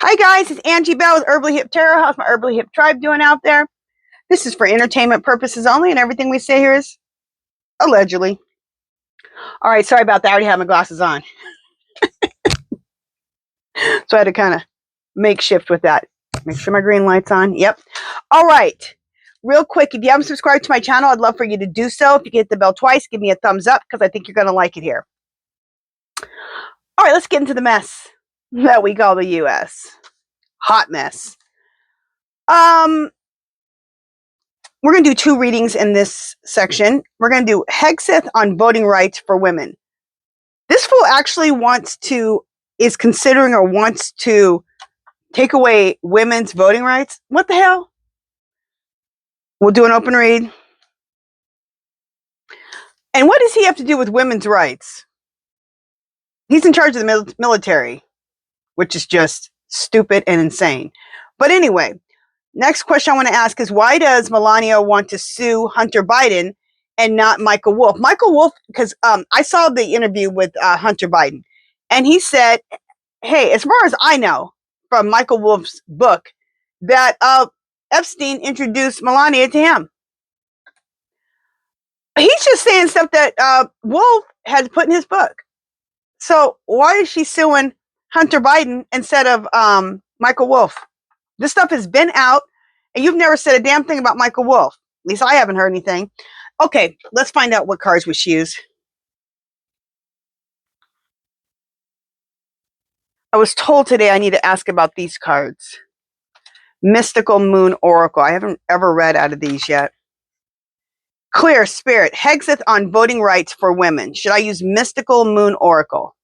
Hi guys, it's Angie Bell with HerballyHipTarot. How's my Herbally Hip tribe doing out there? This is for entertainment purposes only, and everything we say here is allegedly. All right, sorry about that. I already have my glasses on. So I had to kind of makeshift with that. Make sure my green light's on. Yep. All right. Real quick, if you haven't subscribed to my channel, I'd love for you to do so. If you hit the bell twice, give me a thumbs up because I think you're going to like it here. All right, let's get into the mess that we call the U.S. Hot mess. We're going to do two readings in this section. We're going to do Hegseth on voting rights for women. This fool actually is considering or wants to take away women's voting rights. What the hell? We'll do an open read. And what does he have to do with women's rights? He's in charge of the military, which is just stupid and insane. But anyway, next question I want to ask is, why does Melania want to sue Hunter Biden and not Michael Wolfe? Michael Wolfe, because I saw the interview with Hunter Biden, and he said, hey, as far as I know from Michael Wolfe's book, that Epstein introduced Melania to him. He's just saying stuff that Wolfe had put in his book. So why is she suing Hunter Biden instead of Michael Wolfe? This stuff has been out, and you've never said a damn thing about Michael Wolfe. At least I haven't heard anything. Okay, let's find out what cards we should use. I was told today I need to ask about these cards. Mystical Moon Oracle. I haven't ever read out of these yet. Clear Spirit. Hegseth on voting rights for women. Should I use Mystical Moon Oracle?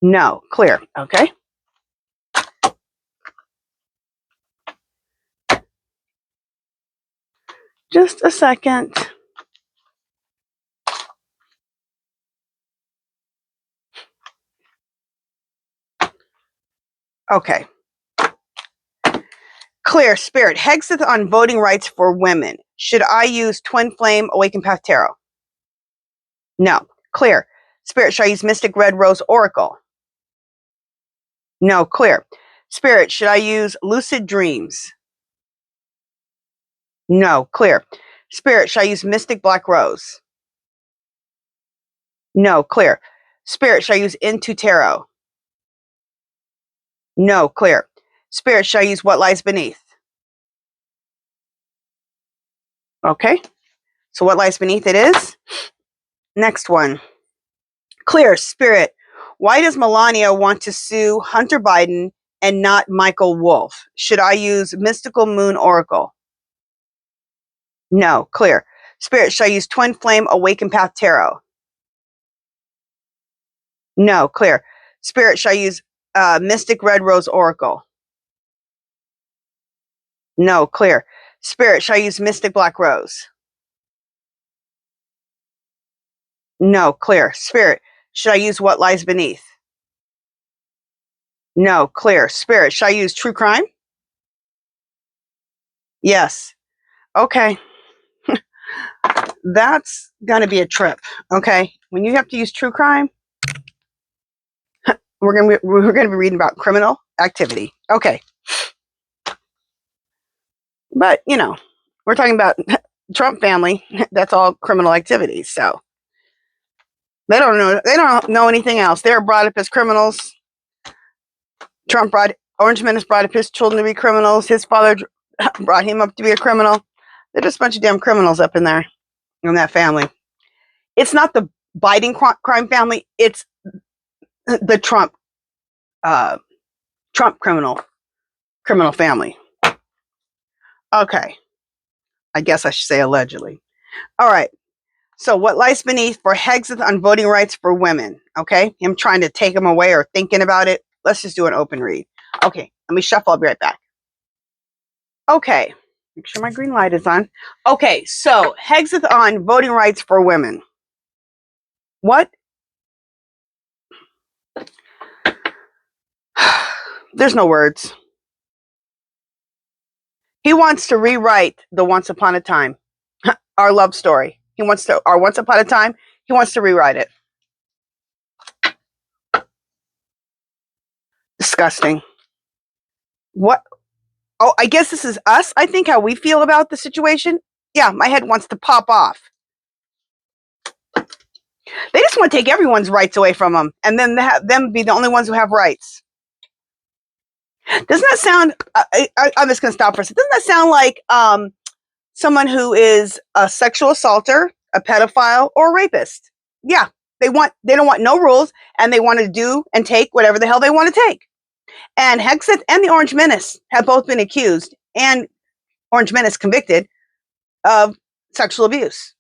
No. Clear. Okay. Just a second. Okay. Clear Spirit. Hegseth on voting rights for women. Should I use Twin Flame Awakened Path Tarot? No. Clear Spirit. Should I use Mystic Red Rose Oracle? No. Clear Spirit. Should I use Lucid Dreams? No. Clear Spirit. Should I use Mystic Black Rose? No. Clear Spirit. Should I use Into Tarot? No. Clear Spirit. Should I use What Lies Beneath? Okay. So What Lies Beneath it is. Next one. Clear Spirit. Why does Melania want to sue Hunter Biden and not Michael Wolfe? Should I use Mystical Moon Oracle? No. Clear Spirit. Should I use Twin Flame Awakened Path Tarot? No. Clear Spirit. Should I use Mystic Red Rose Oracle? No. Clear Spirit. Should I use Mystic Black Rose? No. Clear Spirit. Should I use What Lies Beneath? No. Clear Spirit. Should I use True Crime? Yes. Okay. That's going to be a trip. Okay. When you have to use True Crime, we're going to be reading about criminal activity. Okay. But, you know, we're talking about Trump family. That's all criminal activity. So they don't know anything else. They're brought up as criminals. Orange Man has brought up his children to be criminals. His father brought him up to be a criminal. They're just a bunch of damn criminals up in there, in that family. It's not the Biden crime family. It's the Trump criminal family. Okay. I guess I should say allegedly. All right. So What Lies Beneath for Hegseth on voting rights for women. Okay. Him trying to take them away or thinking about it. Let's just do an open read. Okay. Let me shuffle. I'll be right back. Okay. Make sure my green light is on. Okay. So Hegseth on voting rights for women. What? There's no words. He wants to rewrite the Once Upon a Time, our love story. Our Once Upon a Time, he wants to rewrite it. Disgusting. What? Oh, I guess this is us. I think how we feel about the situation. Yeah, my head wants to pop off. They just want to take everyone's rights away from them, and then have them be the only ones who have rights. Doesn't that sound? I'm just going to stop for a second. Doesn't that sound like someone who is a sexual assaulter, a pedophile, or a rapist? Yeah, they don't want no rules, and they want to do and take whatever the hell they want to take. And Hegseth and the Orange Menace have both been accused, and Orange Menace convicted of sexual abuse.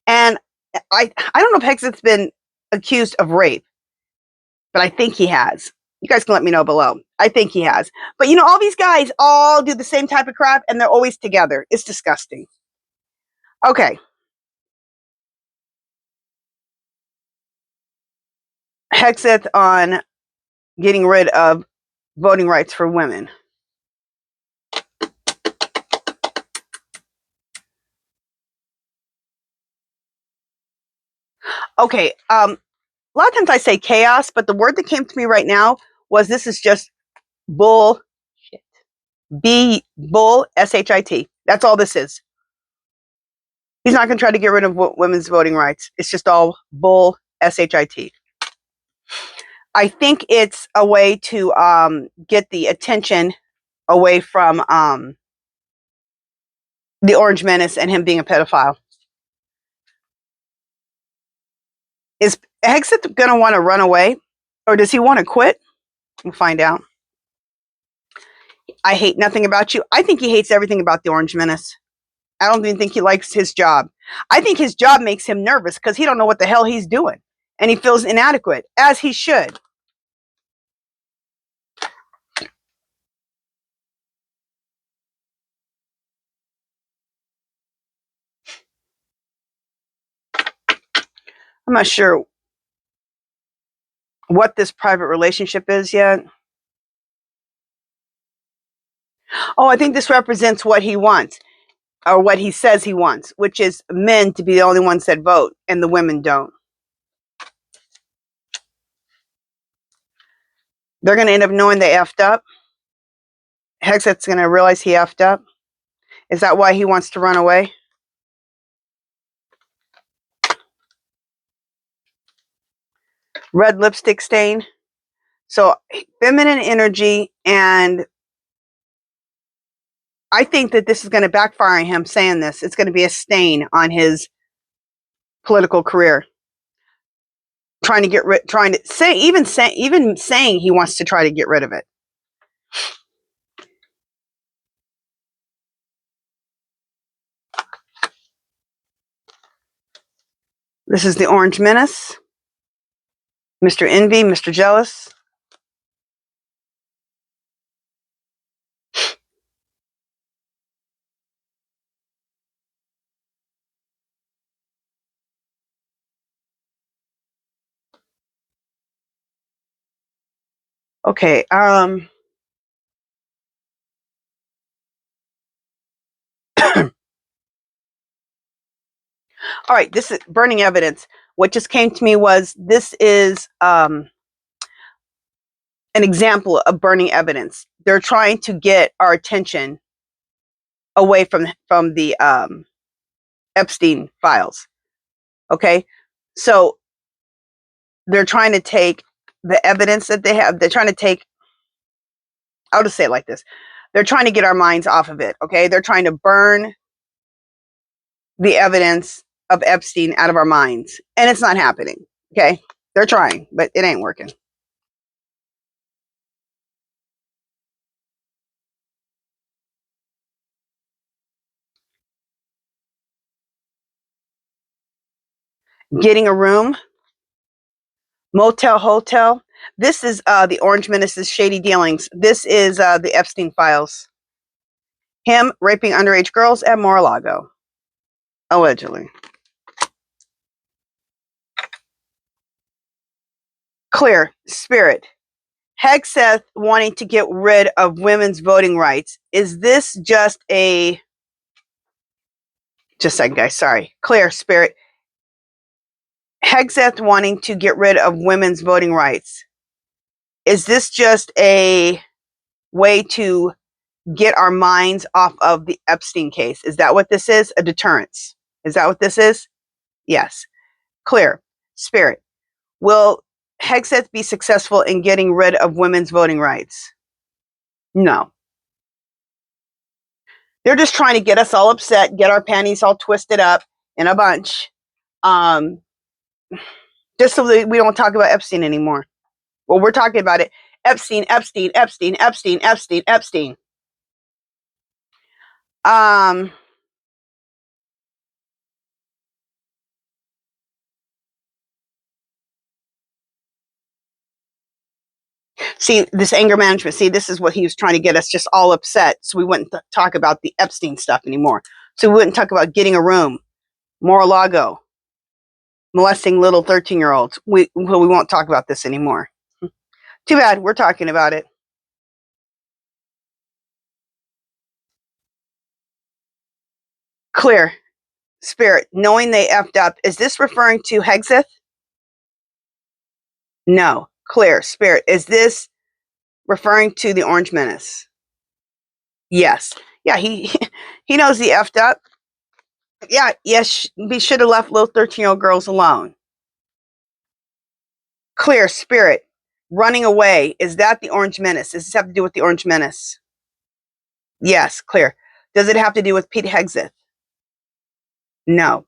And I don't know if Hegseth's been accused of rape, but I think he has. You guys can let me know below. I think he has. But you know, all these guys all do the same type of crap, and they're always together. It's disgusting. Okay. Hegseth on getting rid of voting rights for women. Okay. A lot of times I say chaos, but the word that came to me right now was this is just bullshit. Bull, S-H-I-T. That's all this is. He's not going to try to get rid of women's voting rights. It's just all bull, S-H-I-T. I think it's a way to get the attention away from the Orange Menace and him being a pedophile. Is Hegseth going to want to run away? Or does he want to quit? We'll find out. I hate nothing about you. I think he hates everything about the Orange Menace. I don't even think he likes his job. I think his job makes him nervous because he don't know what the hell he's doing. And he feels inadequate, as he should. I'm not sure what this private relationship is yet. Oh, I think this represents what he wants, or what he says he wants, which is men to be the only ones that vote, and the women don't. They're going to end up knowing they effed up. Hegseth's going to realize he effed up. Is that why he wants to run away? Red lipstick stain. So feminine energy, and I think that this is going to backfire on him saying this. It's going to be a stain on his political career. Trying to get rid, trying to say, even saying he wants to try to get rid of it. This is the Orange Menace. Mr. Envy, Mr. Jealous. Okay, all right, this is burning evidence. What just came to me was this is an example of burning evidence. They're trying to get our attention away from the Epstein files. Okay, so they're trying to take the evidence that they have. They're trying to take, I'll just say it like this. They're trying to get our minds off of it. Okay, they're trying to burn the evidence of Epstein out of our minds, and it's not happening. Okay, they're trying, but it ain't working. Getting a room, motel, hotel. This is the Orange Menace's shady dealings. This is the Epstein files. Him raping underage girls at Mar-a-Lago, allegedly. Clear spirit. Hegseth wanting to get rid of women's voting rights. Is this just a second, guys? Sorry. Clear spirit. Hegseth wanting to get rid of women's voting rights. Is this just a way to get our minds off of the Epstein case? Is that what this is? A deterrence? Is that what this is? Yes. Clear. Spirit. Will Hegseth be successful in getting rid of women's voting rights? No. They're just trying to get us all upset, get our panties all twisted up in a bunch. Just so that we don't talk about Epstein anymore. Well, we're talking about it. Epstein, Epstein, Epstein, Epstein, Epstein, Epstein. See, this anger management, see, this is what he was trying to get us just all upset so we wouldn't talk about the Epstein stuff anymore. So we wouldn't talk about getting a room, Mar-a-Lago, molesting little 13-year-olds. We won't talk about this anymore. Too bad, we're talking about it. Clear. Spirit, knowing they effed up. Is this referring to Hegseth? No. Clear. Spirit, is this referring to the Orange Menace? Yes. Yeah, he knows he effed up. Yeah, yes, we should have left little 13-year-old girls alone. Clear. Spirit, running away. Is that the Orange Menace? Does this have to do with the Orange Menace? Yes. Clear. Does it have to do with Pete Hegseth? No.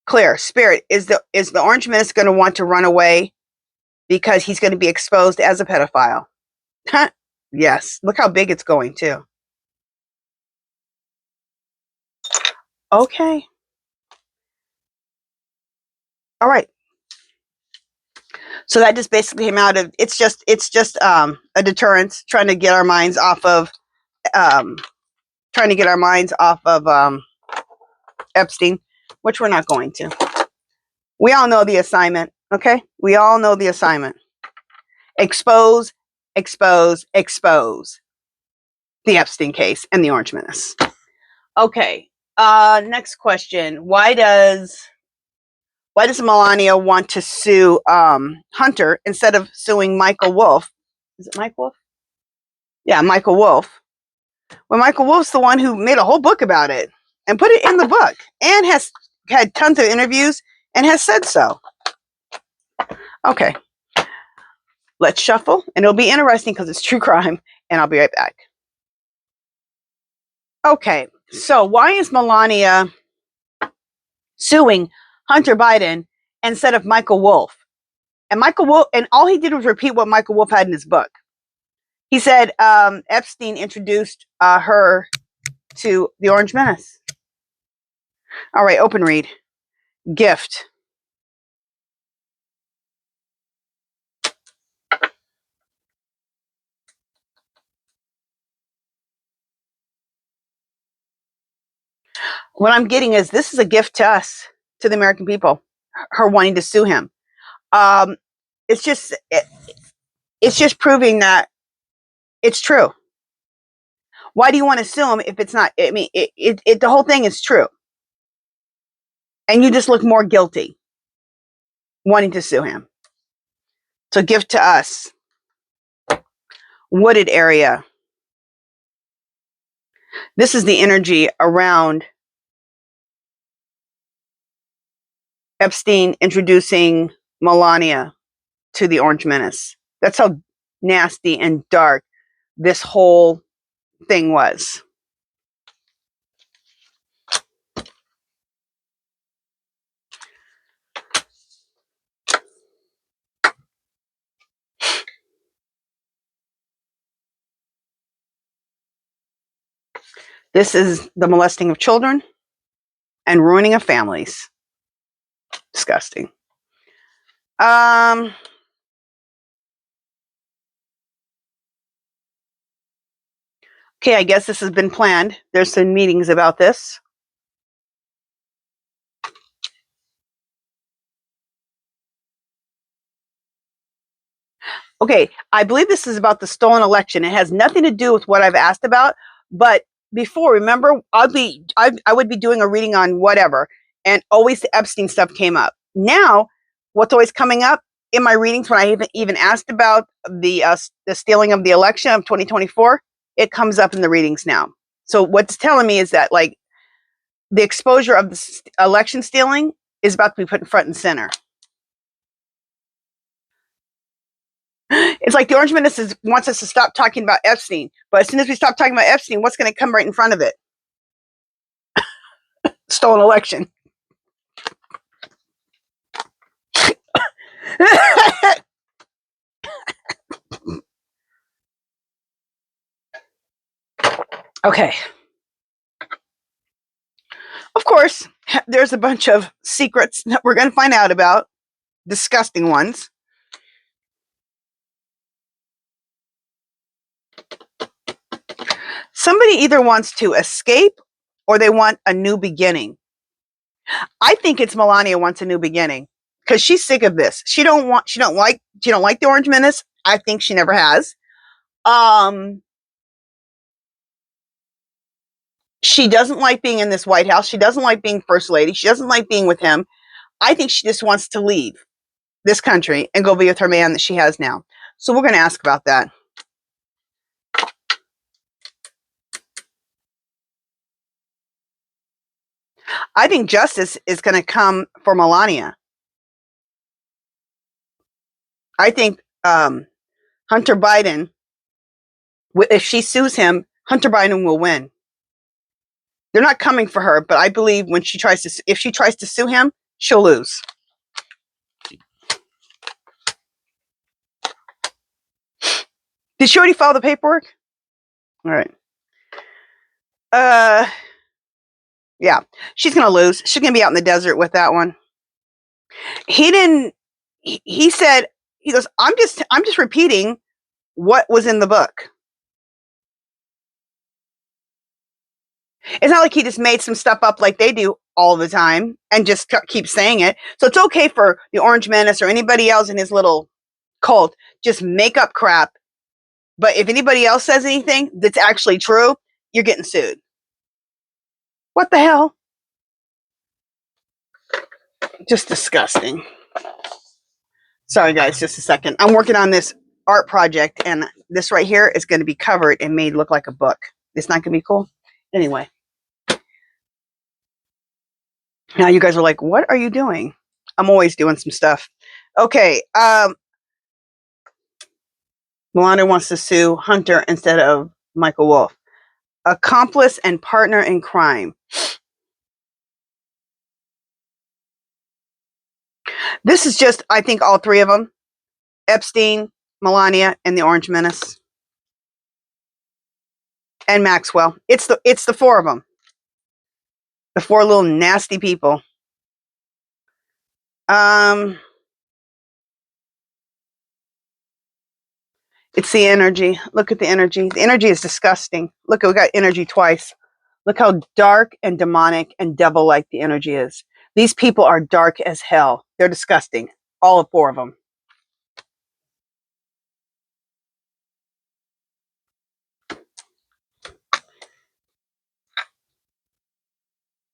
Clear. Spirit, is the Orange Menace going to want to run away because he's going to be exposed as a pedophile? Yes. Look how big it's going too. Okay. All right. So that just basically came out of it's just a deterrence, trying to get our minds off of Epstein, which we're not going to. We all know the assignment, okay? We all know the assignment. Expose, expose, expose the Epstein case and the Orange Menace. Okay. Next question. Why does Melania want to sue Hunter instead of suing Michael Wolfe? Is it Mike Wolfe? Yeah, Michael Wolfe. Well, Michael Wolfe's the one who made a whole book about it and put it in the book and has had tons of interviews and has said so. Okay. Let's shuffle, and it'll be interesting because it's true crime, and I'll be right back. Okay, so why is Melania suing Hunter Biden instead of Michael Wolfe? And Michael Wolfe, and all he did was repeat what Michael Wolfe had in his book. He said Epstein introduced her to the Orange Menace. All right, open read. Gift. What I'm getting is this is a gift to us, to the American people, her wanting to sue him. It's just proving that it's true. Why do you want to sue him if it's not? I mean, the whole thing is true. And you just look more guilty wanting to sue him. So gift to us. Wooded area. This is the energy around Epstein introducing Melania to the Orange Menace. That's how nasty and dark this whole thing was. This is the molesting of children and ruining of families. Disgusting. Okay, I guess this has been planned. There's some meetings about this. Okay, I believe this is about the stolen election. It has nothing to do with what I've asked about, but before, remember, I would be doing a reading on whatever, and always the Epstein stuff came up. Now, what's always coming up in my readings when I even asked about the stealing of the election of 2024, it comes up in the readings now. So what's telling me is that like the exposure of the election stealing is about to be put in front and center. It's like the Orange Minister wants us to stop talking about Epstein, but as soon as we stop talking about Epstein, what's going to come right in front of it? Stolen election. Okay. Of course, there's a bunch of secrets that we're going to find out about, disgusting ones. Somebody either wants to escape or they want a new beginning. I think it's Melania wants a new beginning because she's sick of this. She don't like the Orange Menace. I think she never has. She doesn't like being in this White House. She doesn't like being First Lady. She doesn't like being with him. I think she just wants to leave this country and go be with her man that she has now. So we're going to ask about that. I think justice is going to come for Melania. I think Hunter Biden, if she sues him, Hunter Biden will win. They're not coming for her, but I believe if she tries to sue him, she'll lose. Did she already file the paperwork? All right. Yeah, she's going to lose. She's going to be out in the desert with that one. He said, he goes, I'm just repeating what was in the book. It's not like he just made some stuff up like they do all the time and just keep saying it. So it's okay for the Orange Menace or anybody else in his little cult, just make up crap. But if anybody else says anything that's actually true, you're getting sued. What the hell? Just disgusting. Sorry, guys, just a second. I'm working on this art project, and this right here is going to be covered and made look like a book. It's not going to be cool? Anyway. Now you guys are like, what are you doing? I'm always doing some stuff. Okay. Melania wants to sue Hunter instead of Michael Wolfe. Accomplice and partner in crime. This is just, I think, all three of them. Epstein, Melania, and the Orange Menace. And Maxwell. It's the four of them. The four little nasty people. It's the energy. Look at the energy. The energy is disgusting. Look, we got energy twice. Look how dark and demonic and devil-like the energy is. These people are dark as hell. They're disgusting. All four of them.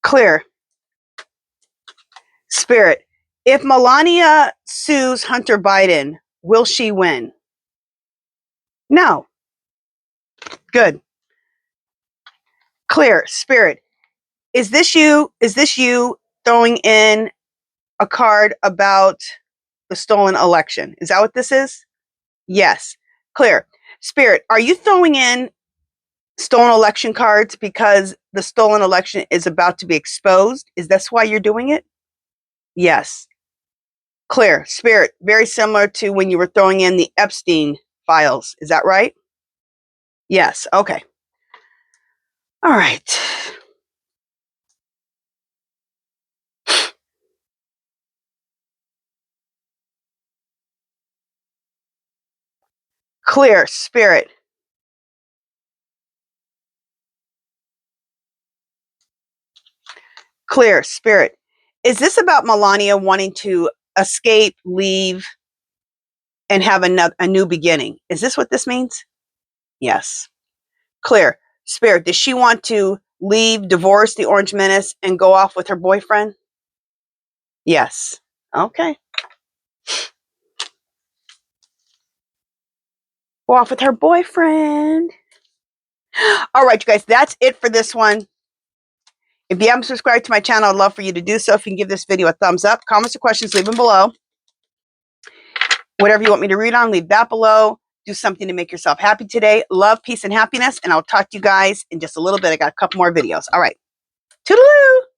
Clear. Spirit. If Melania sues Hunter Biden, will she win? No. Good. Clear. Spirit. Is this you throwing in a card about the stolen election? Is that what this is? Yes. Clear. Spirit, are you throwing in stolen election cards because the stolen election is about to be exposed? Is that why you're doing it? Yes. Clear. Spirit, very similar to when you were throwing in the Epstein files. Is that right? Yes. Okay. All right. Clear. Spirit. Clear. Spirit. Is this about Melania wanting to escape, leave, and have a new beginning? Is this what this means? Yes. Clear. Spirit. Does she want to leave, divorce the Orange Menace, and go off with her boyfriend? Yes. Okay. go off with her boyfriend. All right, you guys, that's it for this one. If you haven't subscribed to my channel, I'd love for you to do so. If you can give this video a thumbs up, comments or questions, leave them below. Whatever you want me to read on, leave that below. Do something to make yourself happy today. Love, peace, and happiness. And I'll talk to you guys in just a little bit. I got a couple more videos. All right. Toodaloo!